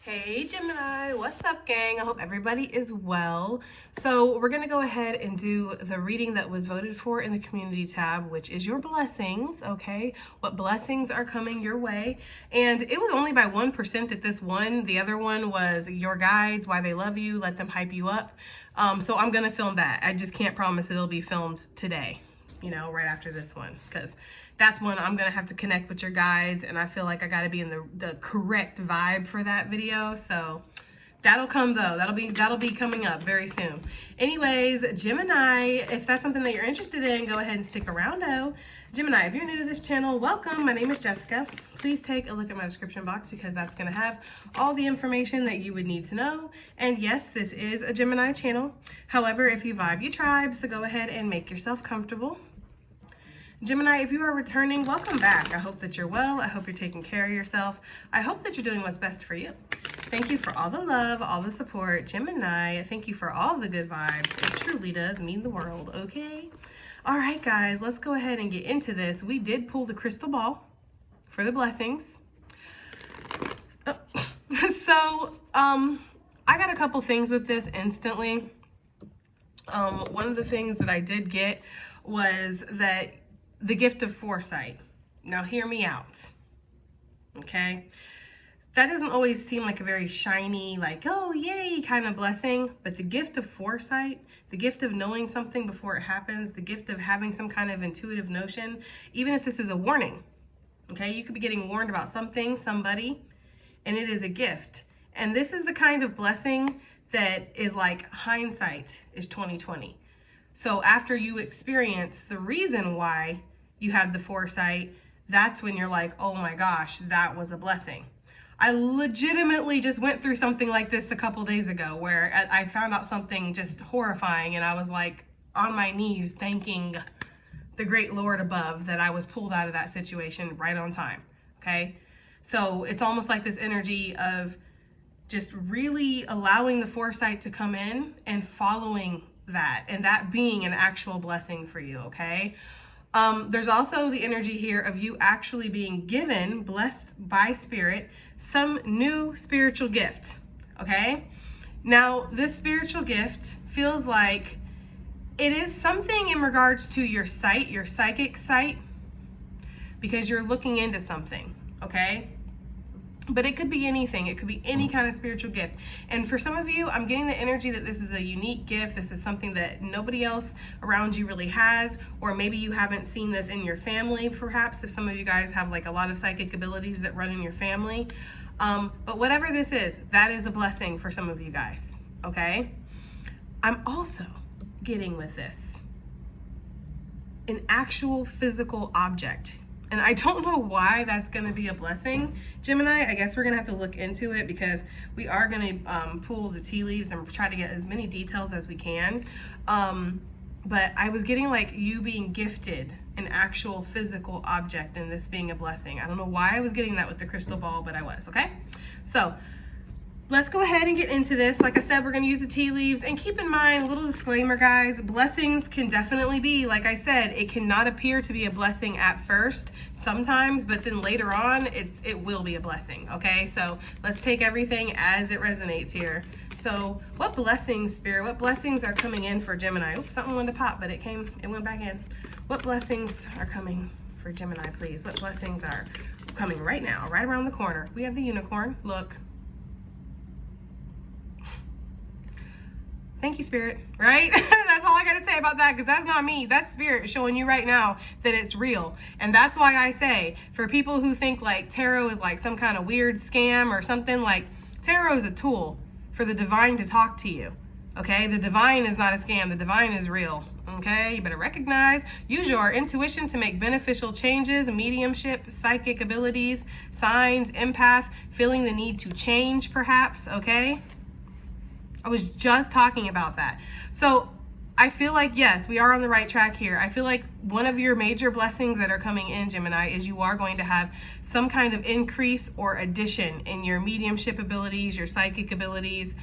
Hey Gemini, what's up gang? I hope everybody is well. So we're going to go ahead and do the reading that was voted for in the community tab, which is your blessings, okay? What blessings are coming your way. And it was only by 1% that this won. The other one was your guides, why they love you, let them hype you up. So I'm going to film that. I just can't promise it'll be filmed today, right after this one, because that's when I'm gonna have to connect with your guides, and I feel like I gotta be in the correct vibe for that video. So that'll come though. That'll be coming up very soon. Anyways, Gemini, if that's something that you're interested in, go ahead and stick around though. Gemini, if you're new to this channel, welcome. My name is Jessica. Please take a look at my description box because that's gonna have all the information that you would need to know. And yes, this is a Gemini channel. However, if you vibe, you tribe, so go ahead and make yourself comfortable. Gemini, if you are returning, welcome back. I hope that you're well. I hope you're taking care of yourself. I hope that you're doing what's best for you. Thank you for all the love, all the support. Gemini, thank you for all the good vibes. It truly does mean the world, okay? All right, guys, let's go ahead and get into this. We did pull the crystal ball for the blessings. So, I got a couple things with this instantly. One of the things that I did get was that the gift of foresight. Now hear me out, okay? That doesn't always seem like a very shiny, like, oh, yay, kind of blessing, but the gift of foresight, the gift of knowing something before it happens, the gift of having some kind of intuitive notion, even if this is a warning, okay? You could be getting warned about something, somebody, and it is a gift. And this is the kind of blessing that is like hindsight is 2020. So after you experience the reason why you had the foresight, that's when you're like, oh my gosh, that was a blessing. I legitimately just went through something like this a couple days ago where I found out something just horrifying, and I was like on my knees thanking the great Lord above that I was pulled out of that situation right on time, okay? So it's almost like this energy of just really allowing the foresight to come in and following that, and that being an actual blessing for you, okay? There's also the energy here of you actually being given, blessed by spirit, some new spiritual gift, okay? Now, this spiritual gift feels like it is something in regards to your sight, your psychic sight, because you're looking into something, okay? But it could be anything. It could be any kind of spiritual gift. And for some of you, I'm getting the energy that this is a unique gift. This is something that nobody else around you really has, or maybe you haven't seen this in your family, perhaps, if some of you guys have like a lot of psychic abilities that run in your family. But whatever this is, that is a blessing for some of you guys, okay? I'm also getting with this an actual physical object. And I don't know why that's going to be a blessing, Gemini. I guess we're going to have to look into it because we are going to pull the tea leaves and try to get as many details as we can. But I was getting like you being gifted an actual physical object and this being a blessing. I don't know why I was getting that with the crystal ball, but I was, okay? So let's go ahead and get into this. Like I said, we're going to use the tea leaves, and keep in mind, a little disclaimer, guys, blessings can definitely be, like I said, it cannot appear to be a blessing at first sometimes, but then later on it will be a blessing, okay? So let's take everything as it resonates here. So what blessings, Spirit, what blessings are coming in for Gemini? Oops, something wanted to pop, but it went back in. What blessings are coming for Gemini, please? What blessings are coming right now, right around the corner? We have the unicorn, look. Thank you, Spirit, right? That's all I got to say about that, because that's not me. That's Spirit showing you right now that it's real. And that's why I say, for people who think like tarot is like some kind of weird scam or something, like tarot is a tool for the divine to talk to you, okay? The divine is not a scam. The divine is real, okay? You better recognize, use your intuition to make beneficial changes, mediumship, psychic abilities, signs, empath, feeling the need to change perhaps, okay? I was just talking about that. So I feel like, yes, we are on the right track here. I feel like one of your major blessings that are coming in, Gemini, is you are going to have some kind of increase or addition in your mediumship abilities, your psychic abilities.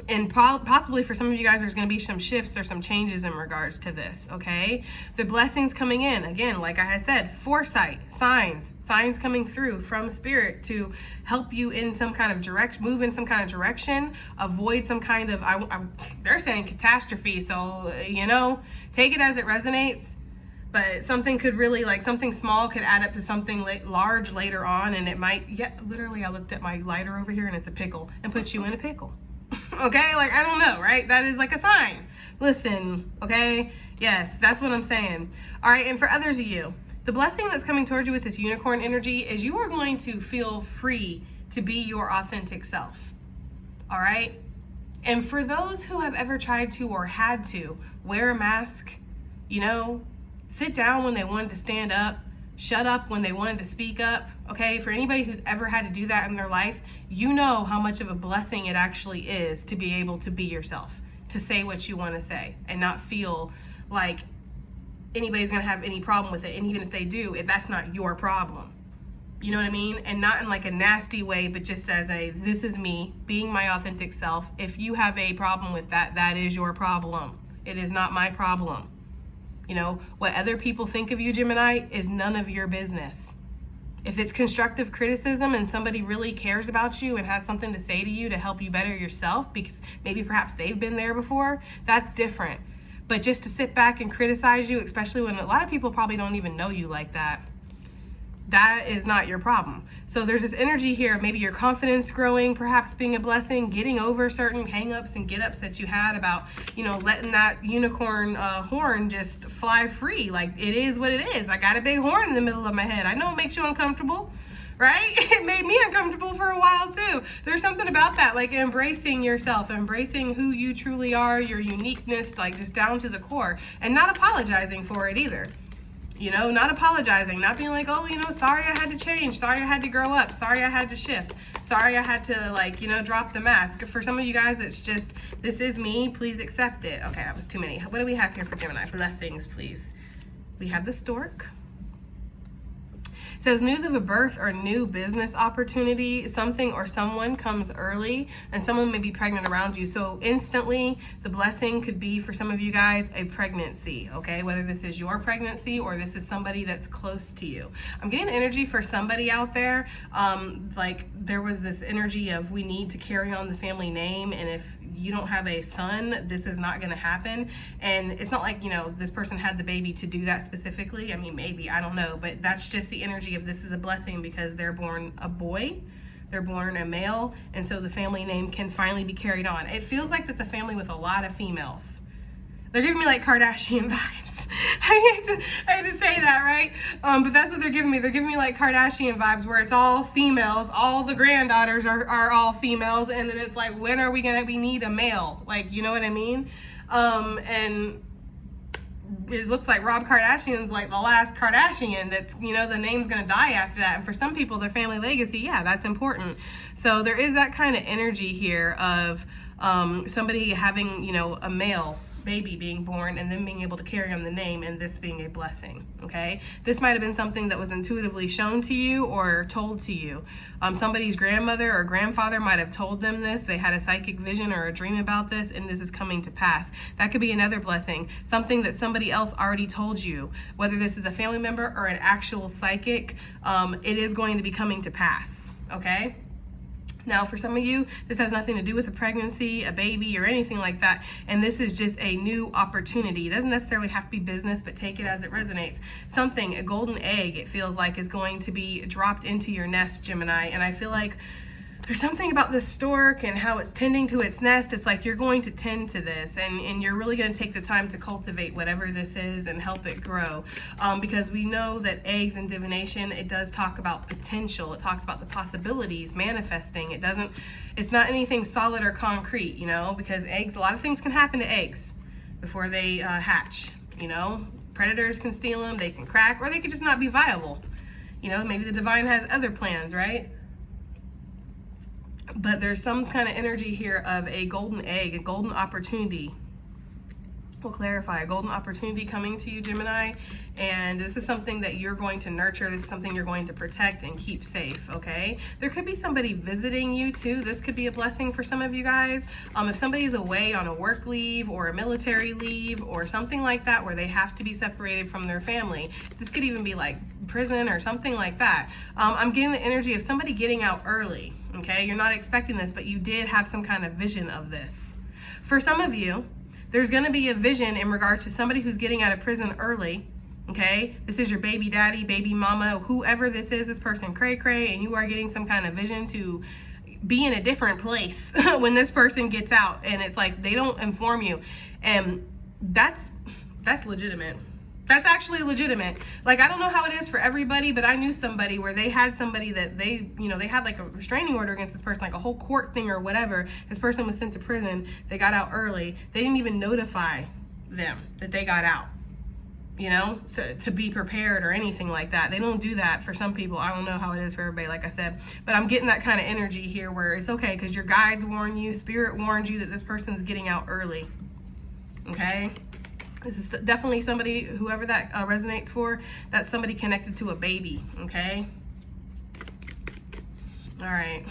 And possibly for some of you guys, there's going to be some shifts or some changes in regards to this, okay? The blessings coming in, again, like I had said, foresight, signs coming through from spirit to help you in some kind of move in some kind of direction, avoid some kind of, they're saying catastrophe, so, take it as it resonates. But something could really, like something small could add up to something large later on, and it might, literally I looked at my lighter over here and it's a pickle, and puts you in a pickle. Okay, like I don't know, right? That is like a sign. Listen, okay? Yes, that's what I'm saying. All right, and for others of you, the blessing that's coming towards you with this unicorn energy is you are going to feel free to be your authentic self. All right? And for those who have ever tried to or had to wear a mask, sit down when they wanted to stand up, shut up when they wanted to speak up, okay? For anybody who's ever had to do that in their life, you know how much of a blessing it actually is to be able to be yourself, to say what you want to say and not feel like anybody's going to have any problem with it. And even if they do, that's not your problem. You know what I mean? And not in like a nasty way, but just as this is me being my authentic self. If you have a problem with that, that is your problem. It is not my problem. What other people think of you, Gemini, is none of your business. If it's constructive criticism and somebody really cares about you and has something to say to you to help you better yourself, because maybe perhaps they've been there before, that's different. But just to sit back and criticize you, especially when a lot of people probably don't even know you like that, that is not your problem. So there's this energy here, maybe your confidence growing, perhaps being a blessing, getting over certain hangups and get-ups that you had about, letting that unicorn horn just fly free. Like, it is what it is. I got a big horn in the middle of my head. I know it makes you uncomfortable, right? It made me uncomfortable for a while too. There's something about that, like embracing yourself, embracing who you truly are, your uniqueness, like just down to the core, and not apologizing for it either. Not apologizing, not being like, oh, sorry I had to change, sorry I had to grow up, sorry I had to shift, sorry I had to, drop the mask. For some of you guys, it's just, this is me, please accept it. Okay, that was too many. What do we have here for Gemini? Blessings, please. We have the stork. It says news of a birth or new business opportunity. Something or someone comes early, and someone may be pregnant around you. So instantly, the blessing could be for some of you guys a pregnancy, okay? Whether this is your pregnancy or this is somebody that's close to you. I'm getting energy for somebody out there. Like there was this energy of we need to carry on the family name, and if you don't have a son, this is not going to happen. And it's not like, this person had the baby to do that specifically. I mean, maybe, I don't know, but that's just the energy of this is a blessing because they're born a boy, they're born a male, and so the family name can finally be carried on. It feels like that's a family with a lot of females. They're giving me like Kardashian vibes. I hate to say that, right? But that's what they're giving me. They're giving me like Kardashian vibes where it's all females. All the granddaughters are all females. And then it's like, when are we need a male? Like, you know what I mean? And it looks like Rob Kardashian's like the last Kardashian that's, the name's going to die after that. And for some people, their family legacy, yeah, that's important. So there is that kind of energy here of somebody having, a male baby being born and then being able to carry on the name, and this being a blessing. Okay, this might have been something that was intuitively shown to you or told to you. Somebody's grandmother or grandfather might have told them this. They had a psychic vision or a dream about this, and this is coming to pass. That could be another blessing, something that somebody else already told you, whether this is a family member or an actual psychic. It is going to be coming to pass. Okay. Now, for some of you, this has nothing to do with a pregnancy, a baby, or anything like that. And this is just a new opportunity. It doesn't necessarily have to be business, but take it as it resonates. Something, a golden egg, it feels like, is going to be dropped into your nest, Gemini. And I feel like there's something about this stork and how it's tending to its nest. It's like you're going to tend to this, and you're really going to take the time to cultivate whatever this is and help it grow. Because we know that eggs and divination, it does talk about potential. It talks about the possibilities manifesting. It's not anything solid or concrete, because eggs, a lot of things can happen to eggs before they hatch. Predators can steal them, they can crack, or they could just not be viable. Maybe the divine has other plans, right? But there's some kind of energy here of a golden egg, a golden opportunity We'll clarify. A golden opportunity coming to you, Gemini, and this is something that you're going to nurture. This is something you're going to protect and keep safe, okay? There could be somebody visiting you too. This could be a blessing for some of you guys. If somebody's away on a work leave or a military leave or something like that where they have to be separated from their family, this could even be like prison or something like that. I'm getting the energy of somebody getting out early, okay? You're not expecting this, but you did have some kind of vision of this. For some of you, there's going to be a vision in regards to somebody who's getting out of prison early, okay? This is your baby daddy, baby mama, whoever this is, this person cray cray, and you are getting some kind of vision to be in a different place when this person gets out, and it's like they don't inform you, and that's legitimate. That's actually legitimate. Like, I don't know how it is for everybody, but I knew somebody where they had somebody that they had like a restraining order against this person, like a whole court thing or whatever. This person was sent to prison. They got out early. They didn't even notify them that they got out, so to be prepared or anything like that. They don't do that for some people. I don't know how it is for everybody, like I said, but I'm getting that kind of energy here where it's okay because your guides warn you, spirit warned you that this person's getting out early, okay? This is definitely somebody, whoever that resonates for, that's somebody connected to a baby, okay? All right.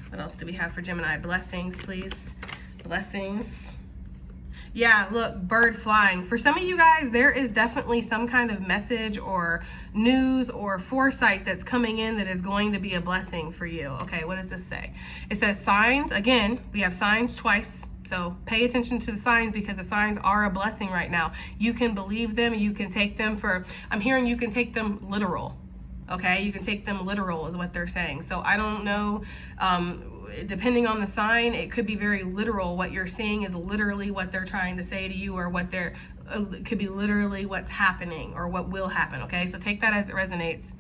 What else do we have for Gemini? Blessings, please. Blessings. Yeah, look, bird flying. For some of you guys, there is definitely some kind of message or news or foresight that's coming in that is going to be a blessing for you. Okay, what does this say? It says signs. Again, we have signs twice. So pay attention to the signs because the signs are a blessing right now. You can believe them. You can take them for, I'm hearing you can take them literal. Okay, you can take them literal is what they're saying. So I don't know, depending on the sign, it could be very literal. What you're seeing is literally what they're trying to say to you, or what they're, it could be literally what's happening or what will happen. Okay, so take that as it resonates.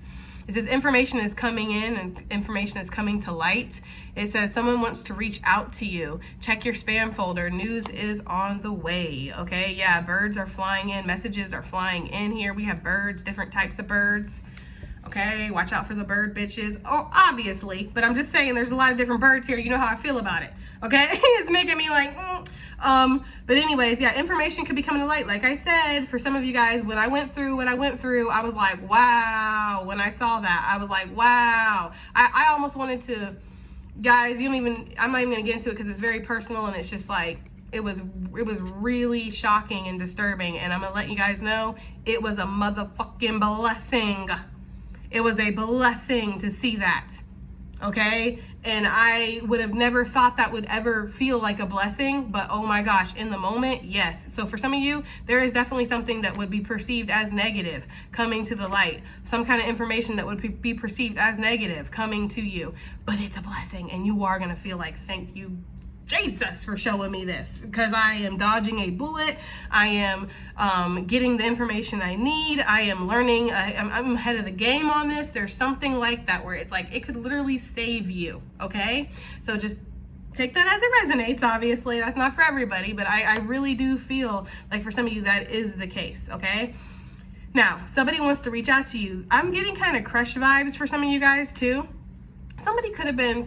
It says information is coming in and information is coming to light. It says someone wants to reach out to you. Check your spam folder. News is on the way. Okay, yeah, birds are flying in. Messages are flying in here. We have birds, different types of birds. Okay, watch out for the bird bitches. Oh, obviously, but I'm just saying there's a lot of different birds here. You know how I feel about it. Okay, it's making me like, but anyways, yeah, information could be coming to light. Like I said, for some of you guys, when I went through what I went through, I was like, wow. When I saw that, I was like, wow. I almost wanted to, guys, I'm not even gonna get into it because it's very personal and it's just like, it was really shocking and disturbing. And I'm gonna let you guys know, it was a motherfucking blessing. It was a blessing to see that. Okay, and I would have never thought that would ever feel like a blessing, but oh my gosh, in the moment, yes. So for some of you, there is definitely something that would be perceived as negative coming to the light, some kind of information that would be perceived as negative coming to you, but it's a blessing, and you are going to feel like, thank you Jesus for showing me this, because I am dodging a bullet. I am getting the information I need. I am learning. I'm ahead of the game on this. There's something like that where it's like it could literally save you. Okay, so just take that as it resonates. Obviously, that's not for everybody, but I really do feel like for some of you that is the case. Okay. Now, somebody wants to reach out to you. I'm getting kind of crush vibes for some of you guys too. Somebody could have been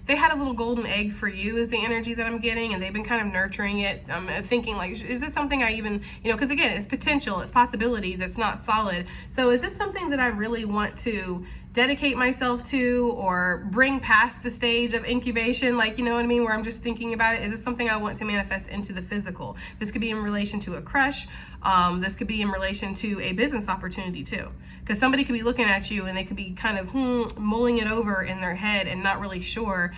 they had a little golden egg for you is the energy that I'm getting, and they've been kind of nurturing it. I'm thinking like, is this something I even, because again, it's potential, it's possibilities, it's not solid. So is this something that I really want to dedicate myself to or bring past the stage of incubation? Like, you know what I mean? Where I'm just thinking about it. Is this something I want to manifest into the physical? This could be in relation to a crush. This could be in relation to a business opportunity too. Because somebody could be looking at you and they could be kind of mulling it over in their head and not really sure.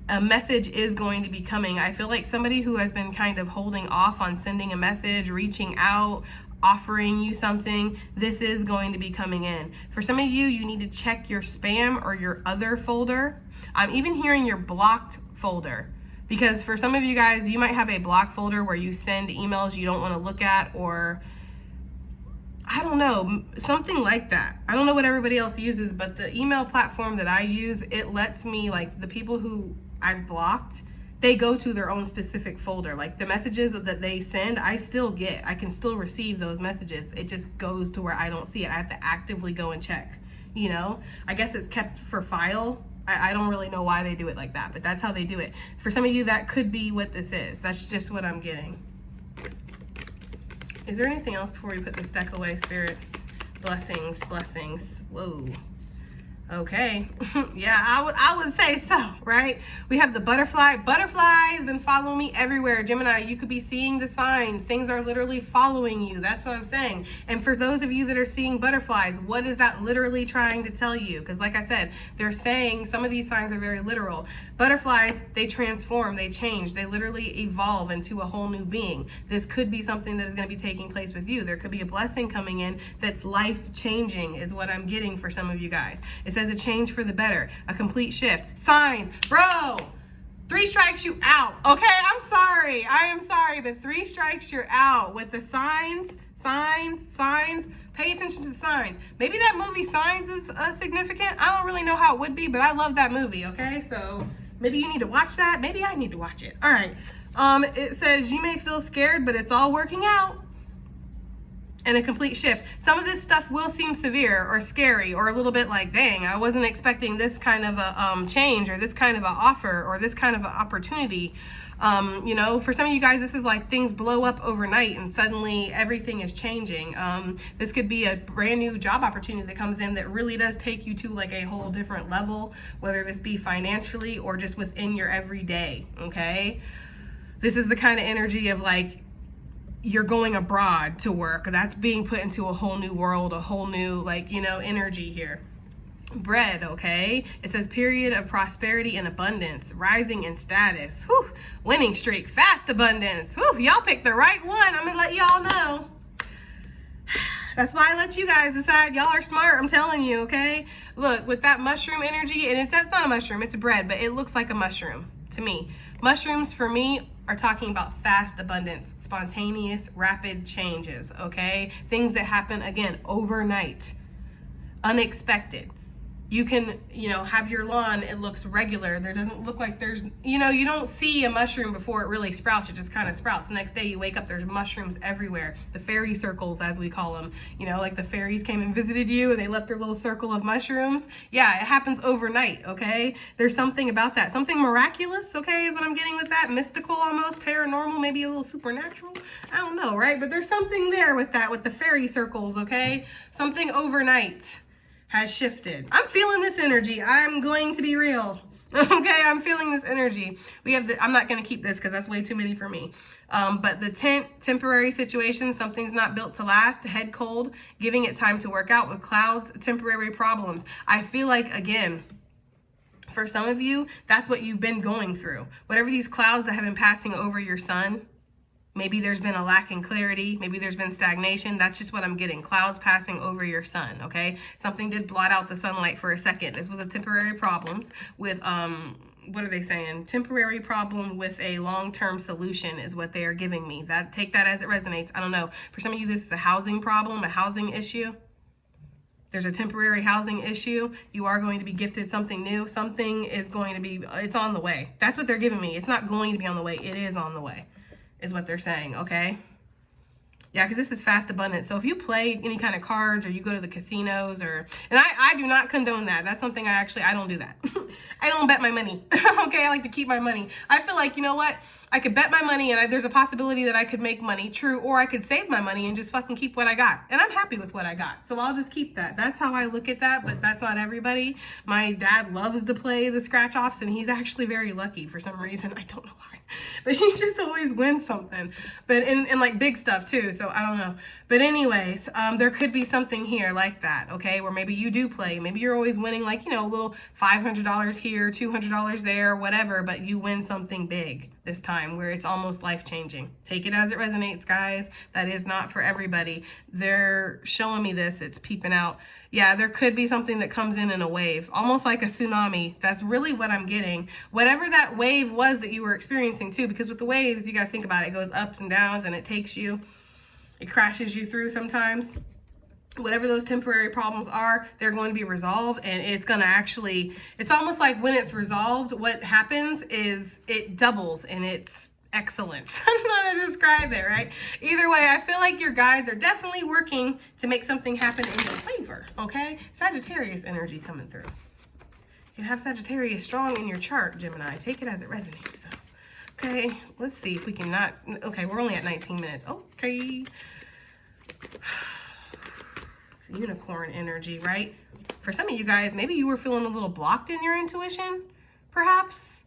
A message is going to be coming. I feel like somebody who has been kind of holding off on sending a message, reaching out, offering you something, this is going to be coming in. For some of you, you need to check your spam or your other folder. I'm even hearing your blocked folder. Because for some of you guys, you might have a block folder where you send emails you don't want to look at, or I don't know, something like that. I don't know what everybody else uses, but the email platform that I use, it lets me, like the people who I've blocked, they go to their own specific folder. Like the messages that they send, I still get. I can still receive those messages. It just goes to where I don't see it. I have to actively go and check, I guess it's kept for file. I don't really know why they do it like that, but that's how they do it. For some of you, that could be what this is. That's just what I'm getting. Is there anything else before we put this deck away, Spirit? Blessings, blessings. Whoa. Okay. Yeah, I would say so, right? We have the butterfly. Butterfly has been following me everywhere. Gemini, you could be seeing the signs. Things are literally following you. That's what I'm saying. And for those of you that are seeing butterflies, what is that literally trying to tell you? Because like I said, they're saying some of these signs are very literal. Butterflies, they transform, they change, they literally evolve into a whole new being. This could be something that is going to be taking place with you. There could be a blessing coming in that's life-changing is what I'm getting for some of you guys. It says a change for the better, a complete shift. Signs, bro, 3 strikes, you out. Okay, I'm sorry. I am sorry, but 3 strikes, you're out with the signs. Pay attention to the signs. Maybe that movie Signs is significant. I don't really know how it would be, but I love that movie, okay? So maybe you need to watch that. Maybe I need to watch it. All right. It says you may feel scared, but it's all working out. And a complete shift. Some of this stuff will seem severe or scary or a little bit like, dang, I wasn't expecting this kind of a change or this kind of an offer or this kind of an opportunity. You know, for some of you guys, this is like things blow up overnight and suddenly everything is changing. This could be a brand new job opportunity that comes in that really does take you to like a whole different level, whether this be financially or just within your everyday, okay? This is the kind of energy of like, you're going abroad to work. That's being put into a whole new world, a whole new, like, you know, energy here. Bread, okay? It says period of prosperity and abundance, rising in status, whew, winning streak, fast abundance. Whew, y'all picked the right one. I'm gonna let y'all know. That's why I let you guys decide. Y'all are smart, I'm telling you, okay? Look, with that mushroom energy, and it's not a mushroom, it's a bread, but it looks like a mushroom to me. Mushrooms for me are talking about fast abundance, spontaneous, rapid changes, okay? Things that happen, again, overnight, unexpected. You can, you know, have your lawn, it looks regular. There doesn't look like there's, you know, you don't see a mushroom before it really sprouts. It just kind of sprouts. The next day you wake up, there's mushrooms everywhere. The fairy circles, as we call them. You know, like the fairies came and visited you and they left their little circle of mushrooms. Yeah, it happens overnight, okay? There's something about that. Something miraculous, okay, is what I'm getting with that. Mystical almost, paranormal, maybe a little supernatural. I don't know, right? But there's something there with that, with the fairy circles, okay? Something overnight has shifted. I'm feeling this energy. I'm going to be real. Okay, I'm feeling this energy. We have I'm not going to keep this because that's way too many for me. But the temporary situation, something's not built to last, head cold, giving it time to work out with clouds, temporary problems. I feel like, again, for some of you, that's what you've been going through. Whatever these clouds that have been passing over your sun, maybe there's been a lack in clarity. Maybe there's been stagnation. That's just what I'm getting. Clouds passing over your sun, okay? Something did blot out the sunlight for a second. This was a temporary problem with, what are they saying? Temporary problem with a long-term solution is what they are giving me. Take that as it resonates. I don't know. For some of you, this is a housing problem, a housing issue. There's a temporary housing issue. You are going to be gifted something new. Something is going to be, it's on the way. That's what they're giving me. It's not going to be on the way. It is on the way, is what they're saying, okay? Yeah, because this is fast abundance. So if you play any kind of cards or you go to the casinos and I do not condone that. That's something I don't do that. I don't bet my money, okay? I like to keep my money. I feel like, you know what? I could bet my money and there's a possibility that I could make money, true, or I could save my money and just fucking keep what I got. And I'm happy with what I got. So I'll just keep that. That's how I look at that, but that's not everybody. My dad loves to play the scratch offs and he's actually very lucky for some reason. I don't know why, but he just always wins something. But in like big stuff too, so I don't know. But anyways, there could be something here like that, okay? Where maybe you do play. Maybe you're always winning like, you know, a little $500 here, $200 there, whatever, but you win something big this time where it's almost life-changing. Take it as it resonates, guys. That is not for everybody. They're showing me this. It's peeping out. Yeah, there could be something that comes in a wave, almost like a tsunami. That's really what I'm getting. Whatever that wave was that you were experiencing too, because with the waves, you got to think about it. It goes ups and downs and it takes you, it crashes you through sometimes. Whatever those temporary problems are, they're going to be resolved, and it's going to actually, it's almost like when it's resolved, what happens is it doubles in its excellence. I don't know how to describe it, right? Either way, I feel like your guides are definitely working to make something happen in your favor, okay? Sagittarius energy coming through. You can have Sagittarius strong in your chart, Gemini. Take it as it resonates, though. Okay, let's see if we can not, okay, we're only at 19 minutes. Okay. unicorn energy, right? For some of you guys, maybe you were feeling a little blocked in your intuition, perhaps.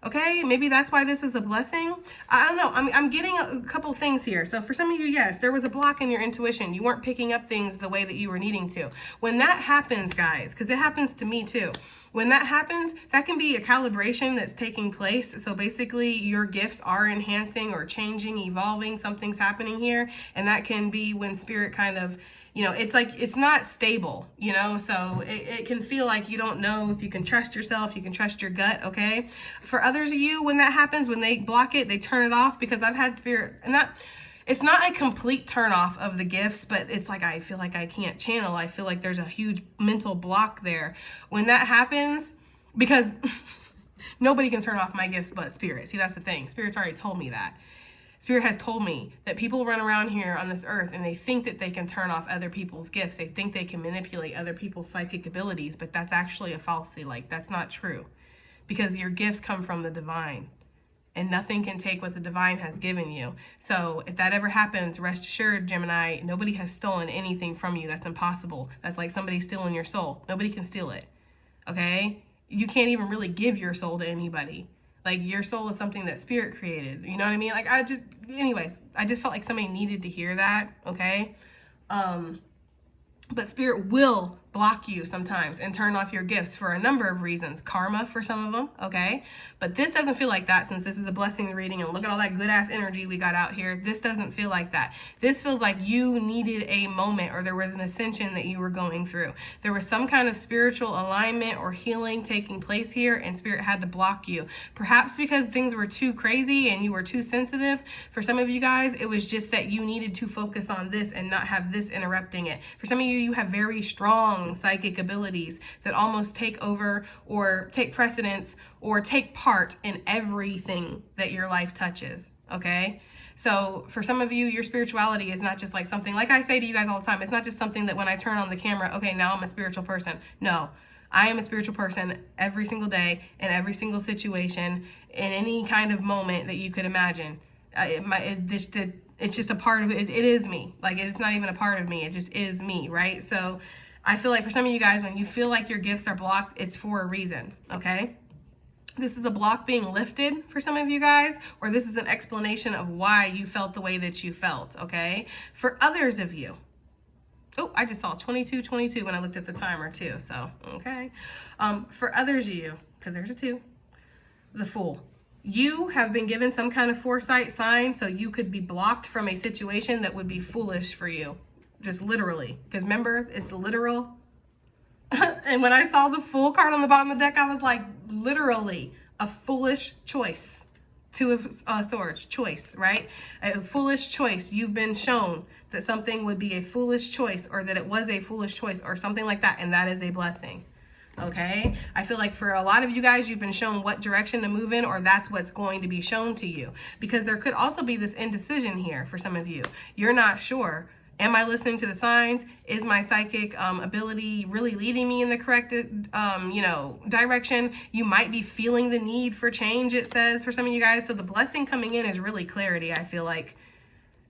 Okay, maybe that's why this is a blessing. I don't know. I'm getting a couple things here. So for some of you, yes, there was a block in your intuition. You weren't picking up things the way that you were needing to. When that happens, guys, because it happens to me too. When that happens, that can be a calibration that's taking place. So basically your gifts are enhancing or changing, evolving. Something's happening here. And that can be when spirit kind of, you know, it's like, it's not stable, you know, so it can feel like you don't know if you can trust yourself, you can trust your gut, okay? For others of you, when that happens, when they block it, they turn it off, because I've had spirit, and it's not a complete turn off of the gifts, but it's like, I feel like I can't channel. I feel like there's a huge mental block there. When that happens, because nobody can turn off my gifts but spirit. See, that's the thing. Spirit's already told me that. Spirit has told me that people run around here on this earth and they think that they can turn off other people's gifts. They think they can manipulate other people's psychic abilities, but that's actually a falsity. Like, that's not true, because your gifts come from the divine and nothing can take what the divine has given you. So if that ever happens, rest assured, Gemini, nobody has stolen anything from you. That's impossible. That's like somebody stealing your soul. Nobody can steal it. Okay? You can't even really give your soul to anybody. Like, your soul is something that spirit created. You know what I mean? Like, I just felt like somebody needed to hear that, okay? But spirit will block you sometimes and turn off your gifts for a number of reasons. Karma for some of them, okay? But this doesn't feel like that, since this is a blessing reading, and look at all that good ass energy we got out here. This doesn't feel like that. This feels like you needed a moment, or there was an ascension that you were going through. There was some kind of spiritual alignment or healing taking place here, and spirit had to block you. Perhaps because things were too crazy and you were too sensitive. For some of you guys, it was just that you needed to focus on this and not have this interrupting it. For some of you, you have very strong psychic abilities that almost take over or take precedence or take part in everything that your life touches, okay? So for some of you, your spirituality is not just like something, like I say to you guys all the time, it's not just something that when I turn on the camera, okay, now I'm a spiritual person. No, I am a spiritual person every single day, in every single situation, in any kind of moment that you could imagine. It's just a part of it. It is me. Like, it's not even a part of me. It just is me, right? So I feel like for some of you guys, when you feel like your gifts are blocked, it's for a reason, okay? This is a block being lifted for some of you guys, or this is an explanation of why you felt the way that you felt, okay? For others of you, oh, I just saw 22:22 when I looked at the timer too, so, okay. For others of you, because there's a 2, the Fool. You have been given some kind of foresight sign, so you could be blocked from a situation that would be foolish for you. Just literally. Because remember, it's literal. And when I saw the Fool card on the bottom of the deck, I was like, literally, a foolish choice. 2 of Swords, choice, right? A foolish choice. You've been shown that something would be a foolish choice, or that it was a foolish choice, or something like that, and that is a blessing. Okay, I feel like for a lot of you guys, you've been shown what direction to move in, or that's what's going to be shown to you, because there could also be this indecision here for some of you. You're not sure. Am I listening to the signs? Is my psychic ability really leading me in the correct direction? You might be feeling the need for change, it says, for some of you guys. So the blessing coming in is really clarity. I feel like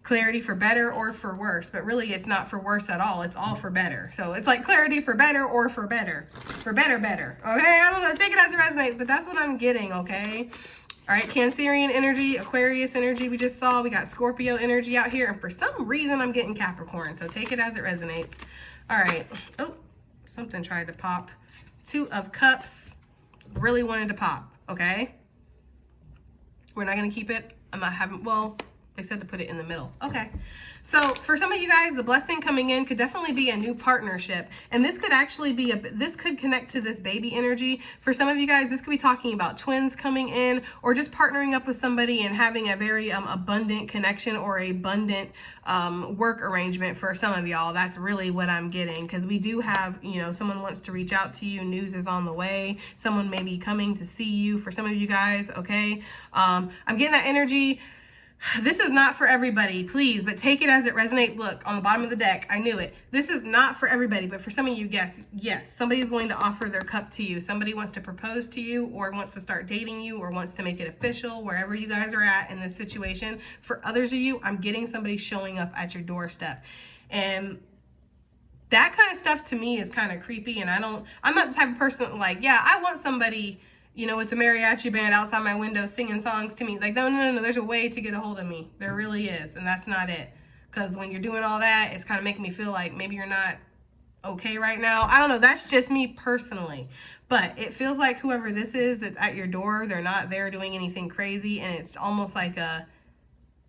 clarity for better or for worse, but really it's not for worse at all. It's all for better. So it's like clarity for better or for better. For better. Okay, I don't know, take it as it resonates, but that's what I'm getting, okay? All right, Cancerian energy, Aquarius energy we just saw. We got Scorpio energy out here, and for some reason I'm getting Capricorn, so take it as it resonates. All right, oh, something tried to pop. 2 of Cups, really wanted to pop, okay? We're not gonna keep it. I'm not having, well, they said to put it in the middle. Okay. So for some of you guys, the blessing coming in could definitely be a new partnership. And this could actually be this could connect to this baby energy. For some of you guys, this could be talking about twins coming in, or just partnering up with somebody and having a very abundant connection, or a abundant work arrangement for some of y'all. That's really what I'm getting, because we do have, someone wants to reach out to you. News is on the way. Someone may be coming to see you for some of you guys, okay? I'm getting that energy. This is not for everybody, please, but take it as it resonates. Look, on the bottom of the deck, I knew it. This is not for everybody, but for some of you, yes, somebody is going to offer their cup to you. Somebody wants to propose to you, or wants to start dating you, or wants to make it official, wherever you guys are at in this situation. For others of you, I'm getting somebody showing up at your doorstep. And That kind of stuff to me is kind of creepy, and I'm not the type of person that, like, yeah, I want somebody, you know, with the mariachi band outside my window singing songs to me. Like, no, there's a way to get a hold of me. There really is, and that's not it. Because when you're doing all that, it's kind of making me feel like maybe you're not okay right now. I don't know. That's just me personally. But it feels like whoever this is that's at your door, they're not there doing anything crazy, and it's almost like a,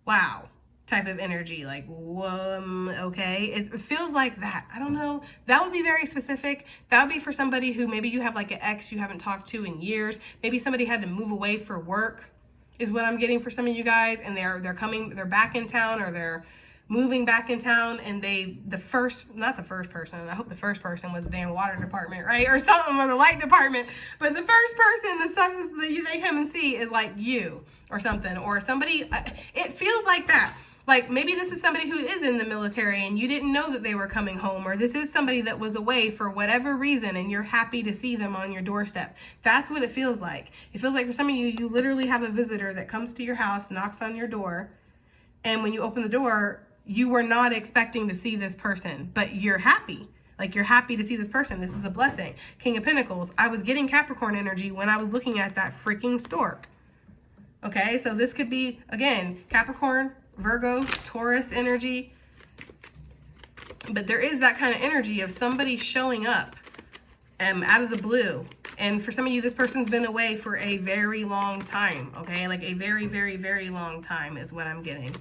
wow, type of energy, like, okay, it feels like that. I don't know, that would be very specific. That would be for somebody who maybe you have like an ex you haven't talked to in years. Maybe somebody had to move away for work is what I'm getting for some of you guys, and they're back in town, or they're moving back in town, and not the first person, I hope the first person was the damn water department, right, or something, or the light department, but the first person that they come and see is like you or something, or somebody. It feels like that. Like, maybe this is somebody who is in the military and you didn't know that they were coming home, or this is somebody that was away for whatever reason and you're happy to see them on your doorstep. That's what it feels like. It feels like for some of you, you literally have a visitor that comes to your house, knocks on your door, and when you open the door, you were not expecting to see this person, but you're happy. Like, you're happy to see this person. This is a blessing. King of Pentacles. I was getting Capricorn energy when I was looking at that freaking stork. Okay, so this could be, again, Capricorn, Virgo, Taurus energy. But there is that kind of energy of somebody showing up out of the blue. And for some of you, this person's been away for a very long time. Okay, like a very, very, very long time is what I'm getting.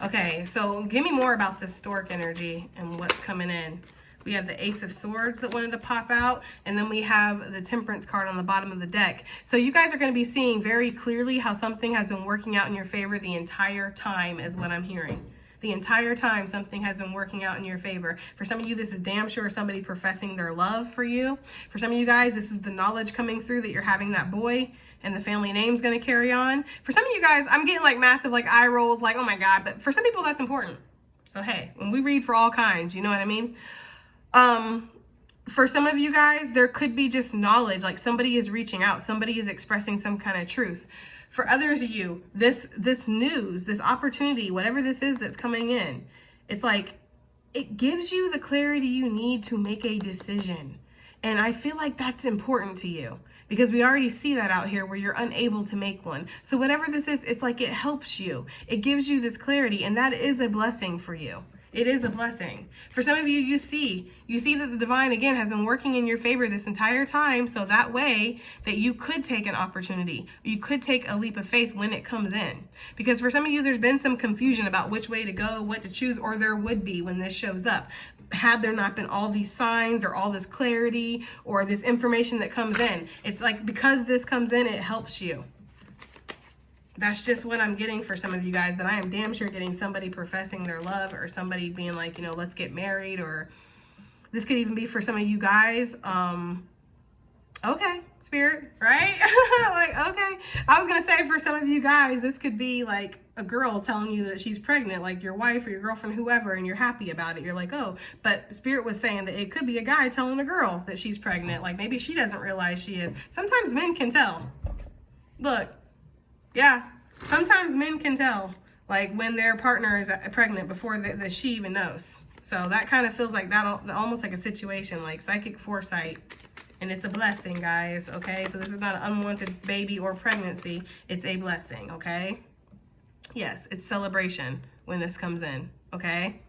Okay, so give me more about this stork energy and what's coming in. We have the Ace of Swords that wanted to pop out, and then we have the Temperance card on the bottom of the deck. So you guys are going to be seeing very clearly how something has been working out in your favor the entire time is what I'm hearing. The entire time something has been working out in your favor. For some of you, this is damn sure somebody professing their love for you. For some of you guys, this is the knowledge coming through that you're having that boy, and the family name's going to carry on. For some of you guys, I'm getting like massive like eye rolls, like, oh my God. But for some people, that's important. So hey, when we read for all kinds, you know what I mean? For some of you guys, there could be just knowledge, like somebody is reaching out, somebody is expressing some kind of truth. For others of you, this news, this opportunity, whatever this is that's coming in, it's like, it gives you the clarity you need to make a decision. And I feel like that's important to you, because we already see that out here where you're unable to make one. So whatever this is, it's like it helps you. It gives you this clarity, and that is a blessing for you. It is a blessing. For some of you, you see that the divine, again, has been working in your favor this entire time, so that way that you could take an opportunity. You could take a leap of faith when it comes in. Because for some of you, there's been some confusion about which way to go, what to choose, or there would be when this shows up. Had there not been all these signs or all this clarity or this information that comes in, it's like because this comes in, it helps you. That's just what I'm getting for some of you guys, but I am damn sure getting somebody professing their love, or somebody being like, you know, let's get married, or this could even be for some of you guys. Okay, Spirit, right? Like, okay. I was going to say for some of you guys, this could be like a girl telling you that she's pregnant, like your wife or your girlfriend, whoever, and you're happy about it. You're like, oh, but Spirit was saying that it could be a guy telling a girl that she's pregnant. Like maybe she doesn't realize she is. Sometimes men can tell. Look. Yeah, sometimes men can tell, like when their partner is pregnant before the she even knows. So that kind of feels like that, almost like a situation, like psychic foresight, and it's a blessing, guys. Okay, so this is not an unwanted baby or pregnancy; it's a blessing. Okay, yes, it's celebration when this comes in. Okay,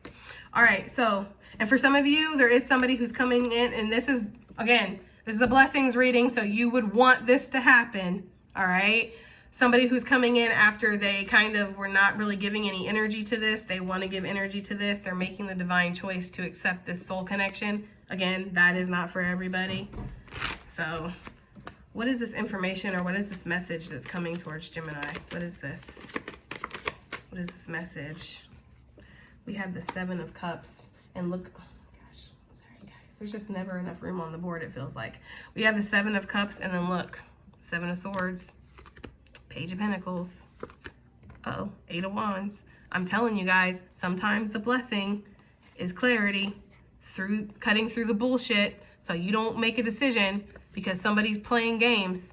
all right. So, and for some of you, there is somebody who's coming in, and this is a blessings reading, so you would want this to happen. All right. Somebody who's coming in after they kind of were not really giving any energy to this. They want to give energy to this. They're making the divine choice to accept this soul connection. Again, that is not for everybody. So what is this information, or what is this message that's coming towards Gemini? What is this? What is this message? We have the Seven of Cups, and look, oh my gosh, sorry guys. There's just never enough room on the board, it feels like. We have the Seven of Cups, and then look, Seven of Swords. Page of Pentacles. Uh-oh, Eight of Wands. I'm telling you guys, sometimes the blessing is clarity, cutting through the bullshit, so you don't make a decision because somebody's playing games.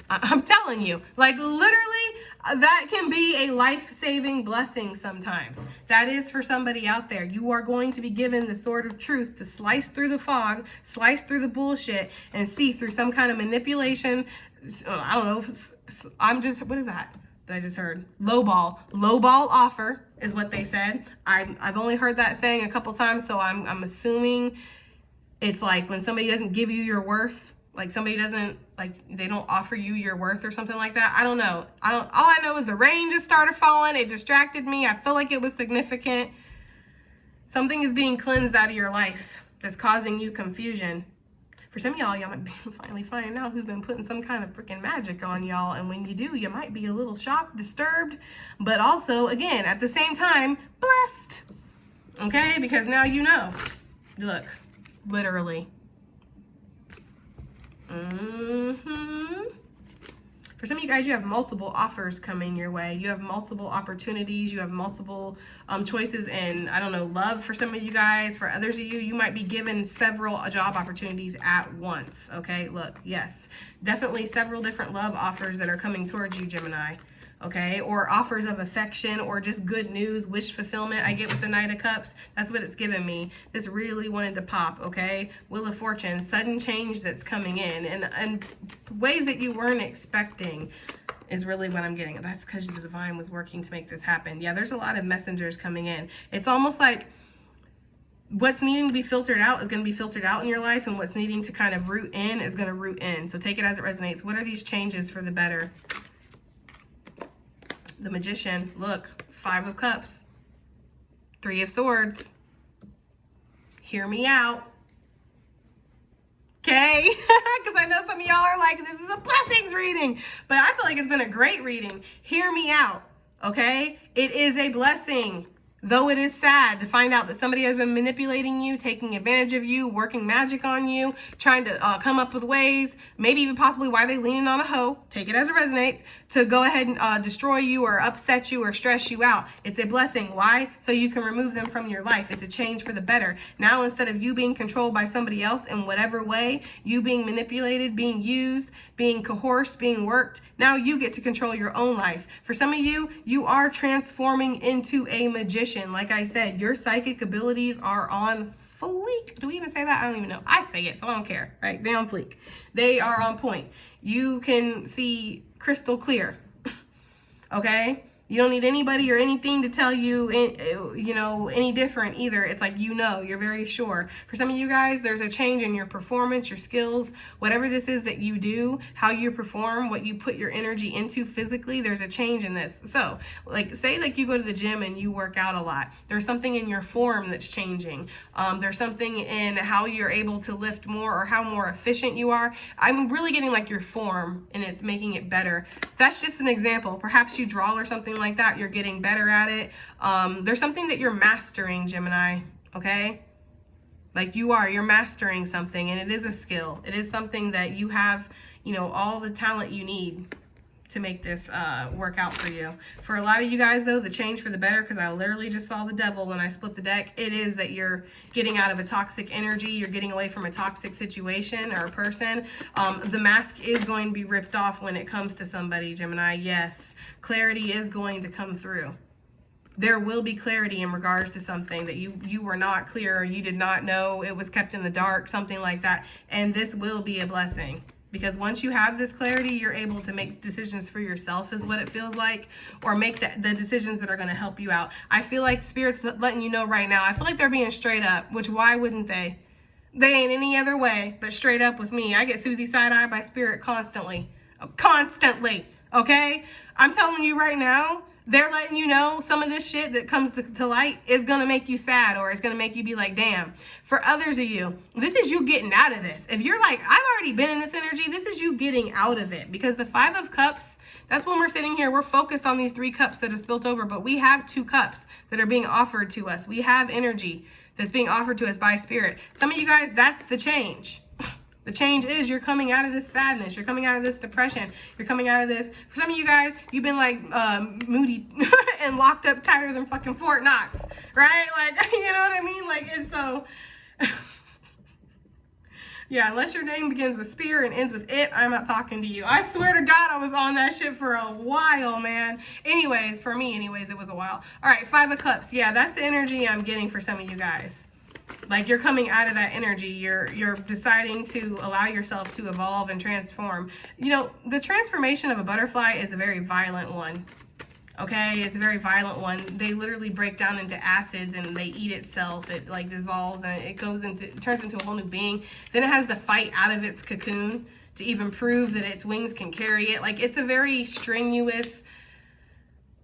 I'm telling you, like literally, That can be a life-saving blessing sometimes. That is for somebody out there. You are going to be given the sword of truth to slice through the fog, slice through the bullshit, and see through some kind of manipulation. I don't know. What is that I just heard? Lowball offer is what they said. I've only heard that saying a couple times, so I'm assuming it's like when somebody doesn't give you your worth, like somebody doesn't, like they don't offer you your worth or something like that. I don't know. All I know is the rain just started falling. It distracted me. I feel like it was significant. Something is being cleansed out of your life that's causing you confusion. For some of y'all might be finally finding out who's been putting some kind of freaking magic on y'all. And when you do, you might be a little shocked, disturbed, but also, again, at the same time, blessed. Okay? Because now you know. Look, literally. For some of you guys, you have multiple offers coming your way. You have multiple opportunities. You have multiple choices in, I don't know, love for some of you guys. For others of you, you might be given several job opportunities at once. Okay, look, yes, definitely several different love offers that are coming towards you, Gemini. Okay, or offers of affection or just good news, wish fulfillment. I get with the Knight of Cups. That's what it's giving me. This really wanted to pop, okay? Wheel of Fortune, sudden change that's coming in and ways that you weren't expecting is really what I'm getting. That's because the divine was working to make this happen. Yeah, there's a lot of messengers coming in. It's almost like what's needing to be filtered out is going to be filtered out in your life, and what's needing to kind of root in is going to root in. So take it as it resonates. What are these changes for the better? The Magician, look, 5 of Cups, 3 of Swords. Hear me out. Okay? Because I know some of y'all are like, this is a blessings reading. But I feel like it's been a great reading. Hear me out. Okay? It is a blessing. Though it is sad to find out that somebody has been manipulating you, taking advantage of you, working magic on you, trying to come up with ways, maybe even possibly why they leaning on a hoe, take it as it resonates, to go ahead and destroy you or upset you or stress you out. It's a blessing. Why? So you can remove them from your life. It's a change for the better. Now, instead of you being controlled by somebody else in whatever way, you being manipulated, being used, being coerced, being worked, now you get to control your own life. For some of you, you are transforming into a magician. Like I said, your psychic abilities are on fleek. Do we even say that? I don't even know. I say it, so I don't care, right? They're on fleek. They are on point. You can see crystal clear, okay? You don't need anybody or anything to tell you, any different either. It's like, you're very sure. For some of you guys, there's a change in your performance, your skills, whatever this is that you do, how you perform, what you put your energy into physically, there's a change in this. So, say you go to the gym and you work out a lot. There's something in your form that's changing. There's something in how you're able to lift more or how more efficient you are. I'm really getting like your form and it's making it better. That's just an example. Perhaps you draw or something like that, you're getting better at it. There's something that you're mastering, Gemini, okay? You're mastering something, and it is a skill. It is something that you have, all the talent you need to make this work out for you. For a lot of you guys, though, the change for the better, because I literally just saw the devil when I split the deck, it is that you're getting out of a toxic energy. You're getting away from a toxic situation or a person. The mask is going to be ripped off when it comes to somebody, Gemini. Yes, clarity is going to come through. There will be clarity in regards to something that you were not clear or you did not know, it was kept in the dark, something like that. And this will be a blessing. Because once you have this clarity, you're able to make decisions for yourself is what it feels like, or make the decisions that are going to help you out. I feel like Spirit's letting you know right now. I feel like they're being straight up, which why wouldn't they? They ain't any other way but straight up with me. I get Susie side-eye by Spirit constantly. Constantly, okay? I'm telling you right now, they're letting you know some of this shit that comes to light is going to make you sad, or it's going to make you be like, damn. For others of you, this is you getting out of this. If you're like, I've already been in this energy, this is you getting out of it. Because the 5 of Cups, that's when we're sitting here. We're focused on these 3 cups that have spilt over, but we have 2 cups that are being offered to us. We have energy that's being offered to us by Spirit. Some of you guys, that's the change. The change is you're coming out of this sadness. You're coming out of this depression. You're coming out of this. For some of you guys, you've been like moody and locked up tighter than fucking Fort Knox, right? You know what I mean? It's so... Yeah, unless your name begins with spear and ends with it, I'm not talking to you. I swear to God, I was on that shit for a while, man. Anyways, for me, it was a while. All right, 5 of Cups. Yeah, that's the energy I'm getting for some of you guys. Like, you're coming out of that energy. You're deciding to allow yourself to evolve and transform. You know, the transformation of a butterfly is a very violent one. Okay, it's a very violent one. They literally break down into acids and they eat itself. It like dissolves and it turns into a whole new being. Then it has to fight out of its cocoon to even prove that its wings can carry it. Like, it's a very strenuous,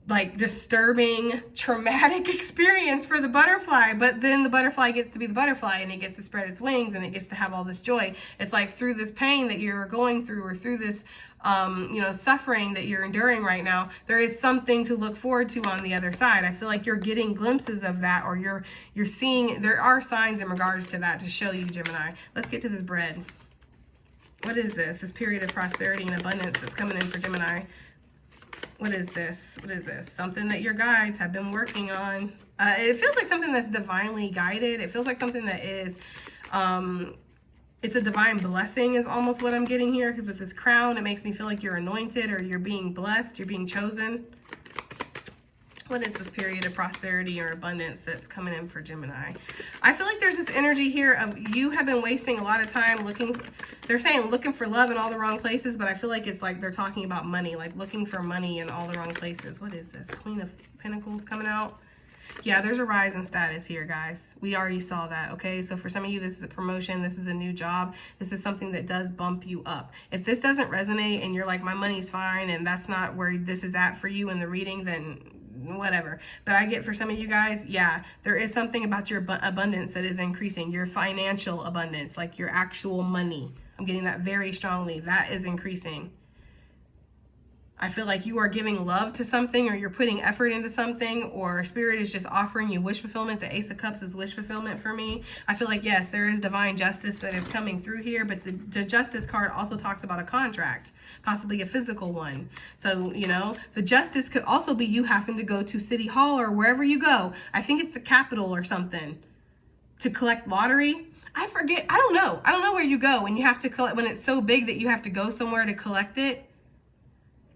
like, disturbing, traumatic experience for the butterfly. But then the butterfly gets to be the butterfly and it gets to spread its wings and it gets to have all this joy. It's like, through this pain that you're going through, or through this you know, suffering that you're enduring right now, there is something to look forward to on the other side. I feel like you're getting glimpses of that, or you're seeing, there are signs in regards to that to show you, Gemini. Let's get to this bread. What is this? This period of prosperity and abundance that's coming in for Gemini. What is this? What is this? Something that your guides have been working on. It feels like something that's divinely guided. It feels like something that is, it's a divine blessing is almost what I'm getting here, because with this crown, it makes me feel like you're anointed or you're being blessed, you're being chosen. What is this period of prosperity or abundance that's coming in for Gemini? I feel like there's this energy here of you have been wasting a lot of time looking, they're saying looking for love in all the wrong places, but I feel like it's like they're talking about money, like looking for money in all the wrong places. What is this? Queen of Pentacles coming out. Yeah, there's a rise in status here, guys. We already saw that, okay? So for some of you, this is a promotion. This is a new job. This is something that does bump you up. If this doesn't resonate and you're like, my money's fine, and that's not where this is at for you in the reading, then whatever. But I get for some of you guys, yeah, there is something about your abundance that is increasing. Your financial abundance, like your actual money. I'm getting that very strongly. That is increasing. I feel like you are giving love to something, or you're putting effort into something, or Spirit is just offering you wish fulfillment. The Ace of Cups is wish fulfillment for me. I feel like, yes, there is divine justice that is coming through here, but the Justice card also talks about a contract, possibly a physical one. So, you know, the Justice could also be you having to go to City Hall or wherever you go. I think it's the Capitol or something to collect lottery. I forget. I don't know. I don't know where you go when you have to collect, when it's so big that you have to go somewhere to collect it.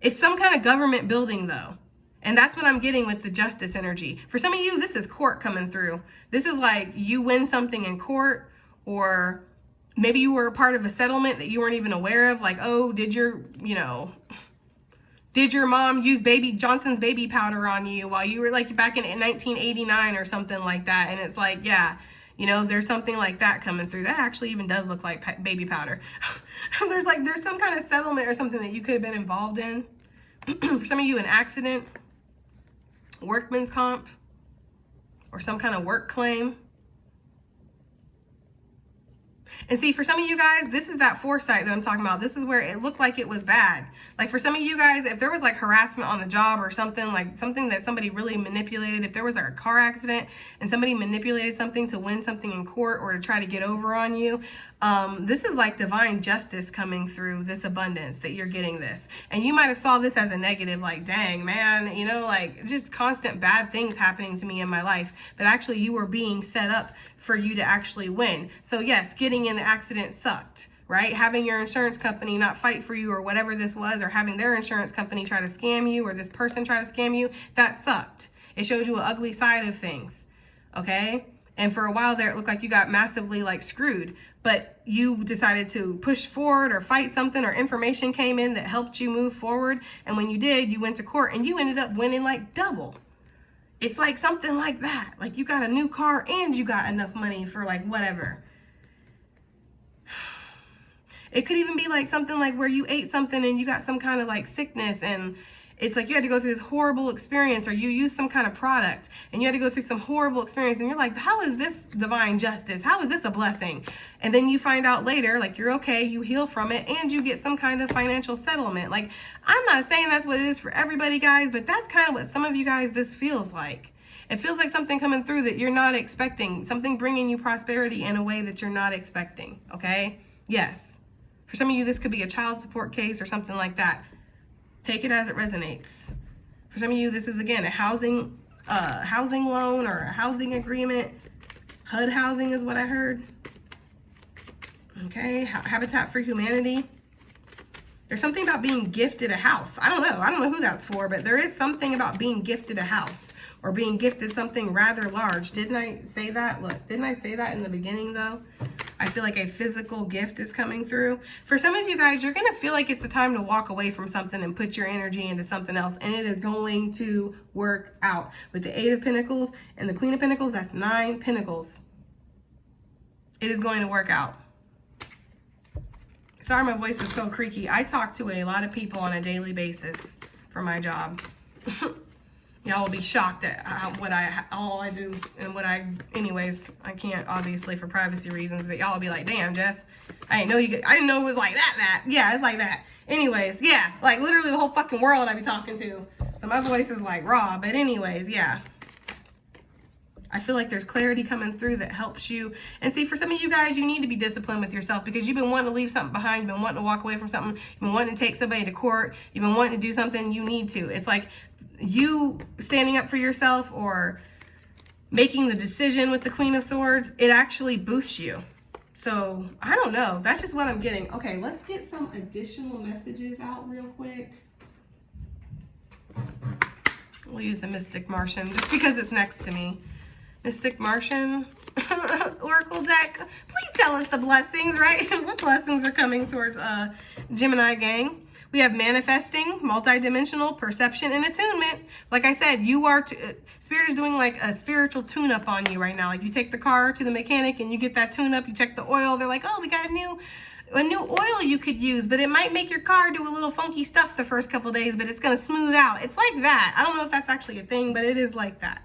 It's some kind of government building, though. And that's what I'm getting with the Justice energy. For some of you, this is court coming through. This is like you win something in court, or maybe you were a part of a settlement that you weren't even aware of. Like, oh, did your mom use Johnson's baby powder on you while you were like back in 1989 or something like that? And it's like, yeah, you know, there's something like that coming through. That actually even does look like baby powder. there's some kind of settlement or something that you could have been involved in. For some of you, an accident, workman's comp, or some kind of work claim. And see, for some of you guys, this is that foresight that I'm talking about. This is where it looked like it was bad. Like for some of you guys, if there was like harassment on the job or something, like something that somebody really manipulated, if there was like a car accident and somebody manipulated something to win something in court or to try to get over on you, this is like divine justice coming through this abundance that you're getting this. And you might have saw this as a negative, like, dang, man, you know, like just constant bad things happening to me in my life. But actually you were being set up for you to actually win. So yes, getting in the accident sucked, right? Having your insurance company not fight for you or whatever this was, or having their insurance company try to scam you, or this person try to scam you, that sucked. It showed you an ugly side of things, okay? And for a while there, it looked like you got massively like screwed, but you decided to push forward or fight something, or information came in that helped you move forward. And when you did, you went to court and you ended up winning like double. It's like something like that. Like you got a new car and you got enough money for like whatever. It could even be like something like where you ate something and you got some kind of like sickness, and it's like you had to go through this horrible experience, or you used some kind of product and you had to go through some horrible experience, and you're like, how is this divine justice? How is this a blessing? And then you find out later, like you're okay, you heal from it, and you get some kind of financial settlement. Like, I'm not saying that's what it is for everybody, guys, but that's kind of what some of you guys, this feels like. It feels like something coming through that you're not expecting, something bringing you prosperity in a way that you're not expecting, okay? Yes. For some of you, this could be a child support case or something like that. Take it as it resonates. For some of you, this is, again, a housing loan or a housing agreement. HUD housing is what I heard. Okay, Habitat for Humanity. There's something about being gifted a house. I don't know who that's for, but there is something about being gifted a house or being gifted something rather large. Didn't I say that? Look, didn't I say that in the beginning though? I feel like a physical gift is coming through. For some of you guys, you're gonna feel like it's the time to walk away from something and put your energy into something else, and it is going to work out. With the 8 of Pentacles and the Queen of Pentacles, that's 9 Pentacles. It is going to work out. Sorry, my voice is so creaky. I talk to a lot of people on a daily basis for my job. Y'all will be shocked at all I do and anyways, I can't obviously for privacy reasons, but y'all will be like, damn, Jess, I didn't know it was like that. Yeah, it's like that. Anyways, yeah, like literally the whole fucking world I be talking to. So my voice is like raw, but anyways, yeah. I feel like there's clarity coming through that helps you. And see, for some of you guys, you need to be disciplined with yourself because you've been wanting to leave something behind. You've been wanting to walk away from something. You've been wanting to take somebody to court. You've been wanting to do something. You need to. It's like you standing up for yourself or making the decision with the Queen of Swords. It actually boosts you. So, I don't know. That's just what I'm getting. Okay, let's get some additional messages out real quick. We'll use the Mystic Martian just because it's next to me. Mystic Martian Oracle deck. Please tell us the blessings, right? What blessings are coming towards Gemini gang? We have manifesting, multidimensional, perception, and attunement. Like I said, you are Spirit is doing like a spiritual tune-up on you right now. Like you take the car to the mechanic and you get that tune-up. You check the oil. They're like, oh, we got a new oil you could use, but it might make your car do a little funky stuff the first couple days, but it's gonna smooth out. It's like that. I don't know if that's actually a thing, but it is like that.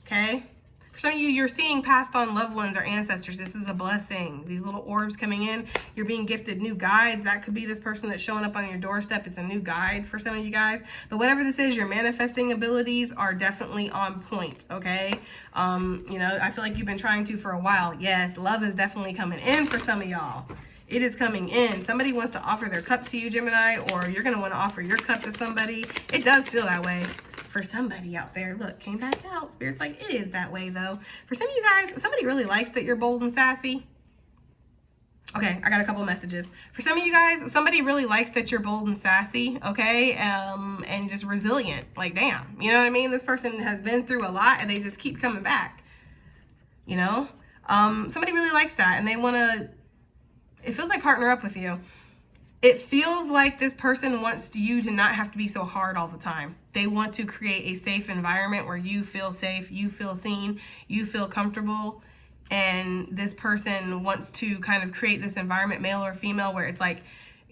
Okay. For some of you, you're seeing passed on loved ones or ancestors. This is a blessing. These little orbs coming in. You're being gifted new guides. That could be this person that's showing up on your doorstep. It's a new guide for some of you guys. But whatever this is, your manifesting abilities are definitely on point, okay? You know, I feel like you've been trying to for a while. Yes, love is definitely coming in for some of y'all. It is coming in. Somebody wants to offer their cup to you, Gemini, or you're going to want to offer your cup to somebody. It does feel that way for somebody out there. Look, came back out. Spirit's like, it is that way, though. For some of you guys, somebody really likes that you're bold and sassy. Okay, I got a couple messages. For some of you guys, somebody really likes that you're bold and sassy, okay, and just resilient. Like, damn, you know what I mean? This person has been through a lot, and they just keep coming back, you know? Somebody really likes that, and they want to, it feels like partner up with you. It feels like this person wants you to not have to be so hard all the time. They want to create a safe environment where you feel safe, you feel seen, you feel comfortable. And this person wants to kind of create this environment, male or female, where it's like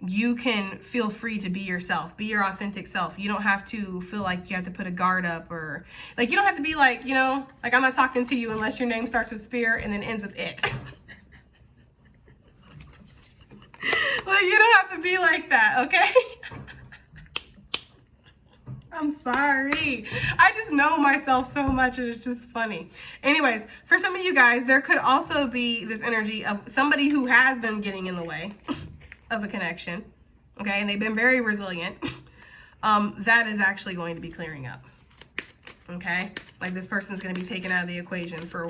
you can feel free to be yourself, be your authentic self. You don't have to feel like you have to put a guard up, or like you don't have to be like, you know, like I'm not talking to you unless your name starts with Spirit and then ends with it. Like, you don't have to be like that, okay? I'm sorry. I just know myself so much, and it's just funny. Anyways, for some of you guys, there could also be this energy of somebody who has been getting in the way of a connection, okay? And they've been very resilient. That is actually going to be clearing up, okay? Like this person's going to be taken out of the equation for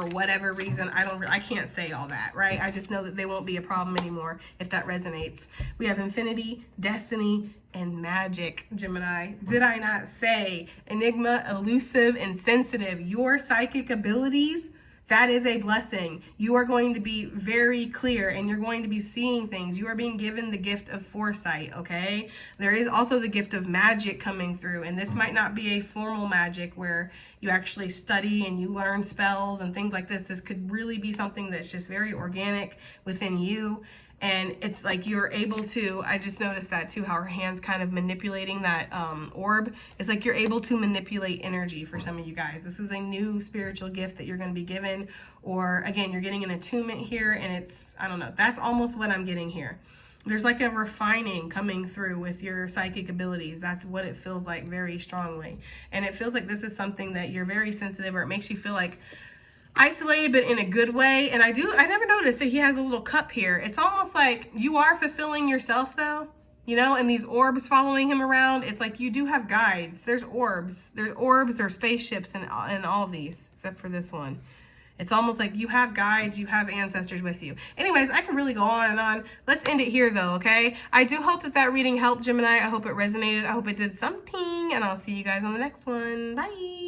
whatever reason. I can't say all that, right? I just know that they won't be a problem anymore if that resonates. We have infinity, destiny, and magic, Gemini. Did I not say enigma, elusive, and sensitive? Your psychic abilities, that is a blessing. You are going to be very clear and you're going to be seeing things. You are being given the gift of foresight, okay? There is also the gift of magic coming through, and this might not be a formal magic where you actually study and you learn spells and things like this. This could really be something that's just very organic within you. And it's like you're able to, I just noticed that too, how her hand's kind of manipulating that orb. It's like you're able to manipulate energy for some of you guys. This is a new spiritual gift that you're going to be given. Or again, you're getting an attunement here, and it's, I don't know, that's almost what I'm getting here. There's like a refining coming through with your psychic abilities. That's what it feels like very strongly. And it feels like this is something that you're very sensitive, or it makes you feel like isolated, but in a good way. And I never noticed that he has a little cup here. It's almost like you are fulfilling yourself though, you know, and these orbs following him around. It's like you do have guides. There's orbs, there's spaceships and all of these, except for this one. It's almost like you have guides, you have ancestors with you. Anyways, I can really go on and on. Let's end it here though, okay? I do hope that that reading helped, Gemini. I hope it resonated. I hope it did something, and I'll see you guys on the next one. Bye.